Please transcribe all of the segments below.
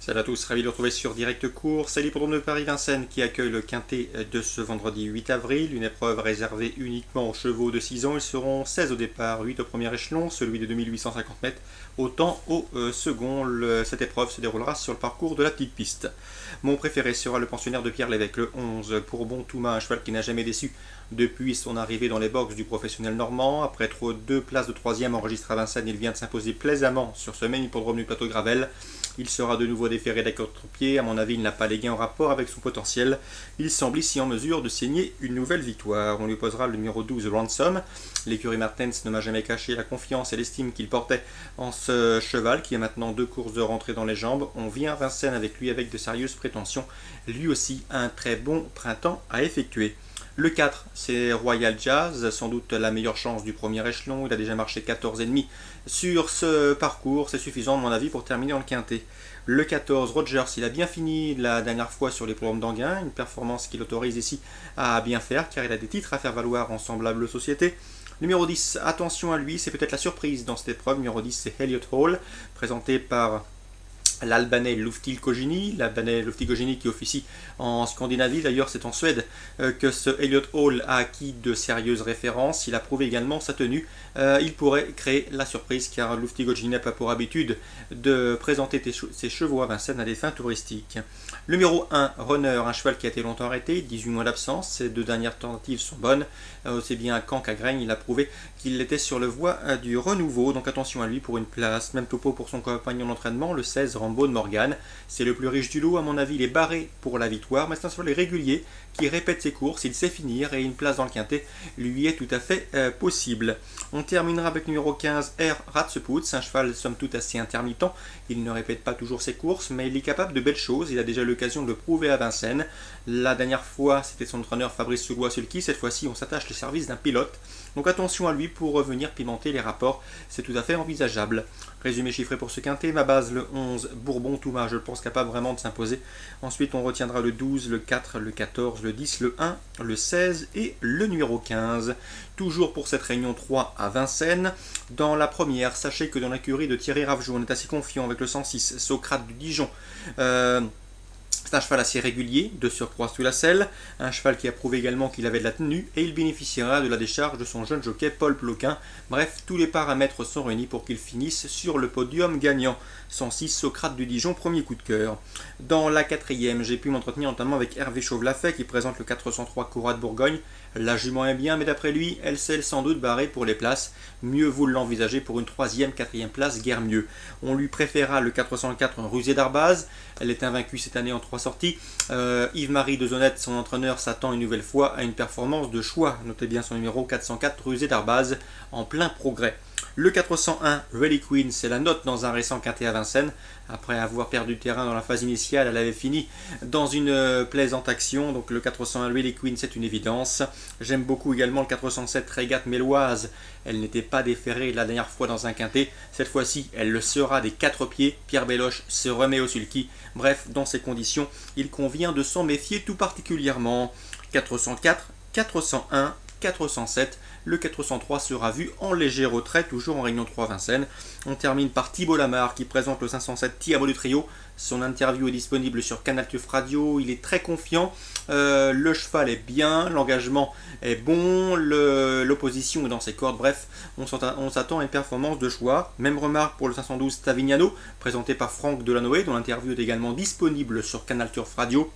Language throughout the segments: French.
Salut à tous, ravi de vous retrouver sur Direct Course. C'est l'hippodrome de Paris-Vincennes qui accueille le quintet de ce vendredi 8 avril. Une épreuve réservée uniquement aux chevaux de 6 ans. Ils seront 16 au départ, 8 au premier échelon, celui de 2850 mètres. Autant au second, cette épreuve se déroulera sur le parcours de la petite piste. Mon préféré sera le pensionnaire de Pierre Lévesque, le 11, pour Bon Touma, un cheval qui n'a jamais déçu depuis son arrivée dans les box du professionnel normand. Après deux places de 3e enregistrées à Vincennes, il vient de s'imposer plaisamment sur ce même hippodrome du plateau de Gravel. Il sera de nouveau déféré d'accotre-pied. À mon avis, il n'a pas les gains en rapport avec son potentiel. Il semble ici en mesure de signer une nouvelle victoire. On lui posera le numéro 12, Ransom. L'écurie Martens ne m'a jamais caché la confiance et l'estime qu'il portait en ce cheval qui a maintenant 2 courses de rentrée dans les jambes. On vient à Vincennes avec lui avec de sérieuses prétentions. Lui aussi a un très bon printemps à effectuer. Le 4, c'est Royal Jazz, sans doute la meilleure chance du premier échelon. Il a déjà marché 14,5 sur ce parcours. C'est suffisant, à mon avis, pour terminer dans le quintet. Le 14, Rogers, il a bien fini la dernière fois sur les programmes d'Anguin. Une performance qui l'autorise ici à bien faire, car il a des titres à faire valoir en semblable société. Numéro 10, attention à lui, c'est peut-être la surprise dans cette épreuve. Numéro 10, c'est Elliott Hall, présenté par l'Albanais Luftil Kogini, qui officie en Scandinavie. D'ailleurs, c'est en Suède que ce Elliott Hall a acquis de sérieuses références. Il a prouvé également sa tenue. Il pourrait créer la surprise car Luftil Kogini n'a pas pour habitude de présenter ses chevaux à Vincennes à des fins touristiques. Numéro 1, Runner, un cheval qui a été longtemps arrêté, 18 mois d'absence. Ses 2 dernières tentatives sont bonnes. Aussi bien à Caen qu'à Graigne, il a prouvé qu'il était sur le voie du renouveau. Donc attention à lui pour une place. Même topo pour son compagnon d'entraînement, le 16, Rambo de Morgan. C'est le plus riche du lot, à mon avis, il est barré pour la victoire, mais c'est un cheval régulier qui répète ses courses, il sait finir et une place dans le quintet lui est tout à fait possible. On terminera avec numéro 15, R. Ratseputz, un cheval somme toute assez intermittent. Il ne répète pas toujours ses courses, mais il est capable de belles choses. Il a déjà eu l'occasion de le prouver à Vincennes. La dernière fois, c'était son entraîneur Fabrice Soulois-Sulky. Cette fois-ci, on s'attache le service d'un pilote. Donc attention à lui pour revenir pimenter les rapports, c'est tout à fait envisageable. Résumé chiffré pour ce quintet, ma base le 11, Bourbon Touma, je le pense capable vraiment de s'imposer. Ensuite on retiendra le 12, le 4, le 14, le 10, le 1, le 16 et le numéro 15. Toujours pour cette réunion 3 à Vincennes. Dans la première, sachez que dans l'écurie de Thierry Ravjou, on est assez confiant avec le 106, Socrate du Dijon. C'est un cheval assez régulier, de surcroît sous la selle, un cheval qui a prouvé également qu'il avait de la tenue et il bénéficiera de la décharge de son jeune jockey Paul Ploquin. Bref, tous les paramètres sont réunis pour qu'il finisse sur le podium gagnant. 106, Socrate du Dijon, premier coup de cœur. Dans la quatrième, j'ai pu m'entretenir notamment avec Hervé Chauvelafay qui présente le 403 Courat de Bourgogne. La jument est bien, mais d'après lui, elle s'est sans doute barrée pour les places. Mieux vaut l'envisager pour une 3e, 4e place, guère mieux. On lui préférera le 404 Rusé d'Arbaz. Elle est invaincue cette année en 3 sorties. Yves-Marie de Zonette, son entraîneur, s'attend une nouvelle fois à une performance de choix. Notez bien son numéro 404 Rusé d'Arbaz, en plein progrès. Le 401, Rally Queen, c'est la note dans un récent quintet à Vincennes. Après avoir perdu terrain dans la phase initiale, elle avait fini dans une plaisante action. Donc le 401 Rally Queen, c'est une évidence. J'aime beaucoup également le 407 Régate Méloise. Elle n'était pas déférée la dernière fois dans un quintet. Cette fois-ci, elle le sera des 4 pieds. Pierre Belloche se remet au sulky. Bref, dans ces conditions, il convient de s'en méfier tout particulièrement. 404, 401, 407, le 403 sera vu en léger retrait, toujours en réunion 3 Vincennes. On termine par Thibault Lamarre qui présente le 507 Thiago du Trio. Son interview est disponible sur Canal Turf Radio, il est très confiant, le cheval est bien, l'engagement est bon, l'opposition est dans ses cordes, bref, on s'attend à une performance de choix. Même remarque pour le 512 Stavignano, présenté par Franck Delanoë, dont l'interview est également disponible sur Canal Turf Radio.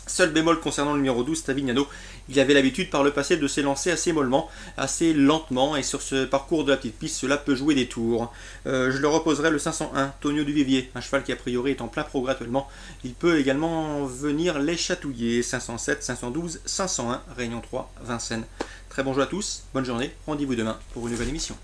Seul bémol concernant le numéro 12, Stavignano, il avait l'habitude par le passé de s'élancer assez mollement, assez lentement, et sur ce parcours de la petite piste, cela peut jouer des tours. Je le reposerai le 501, Tonio Duvivier, un cheval qui a priori est en plein progrès actuellement. Il peut également venir les chatouiller. 507, 512, 501, Réunion 3, Vincennes. Très bon jeu à tous, bonne journée, rendez-vous demain pour une nouvelle émission.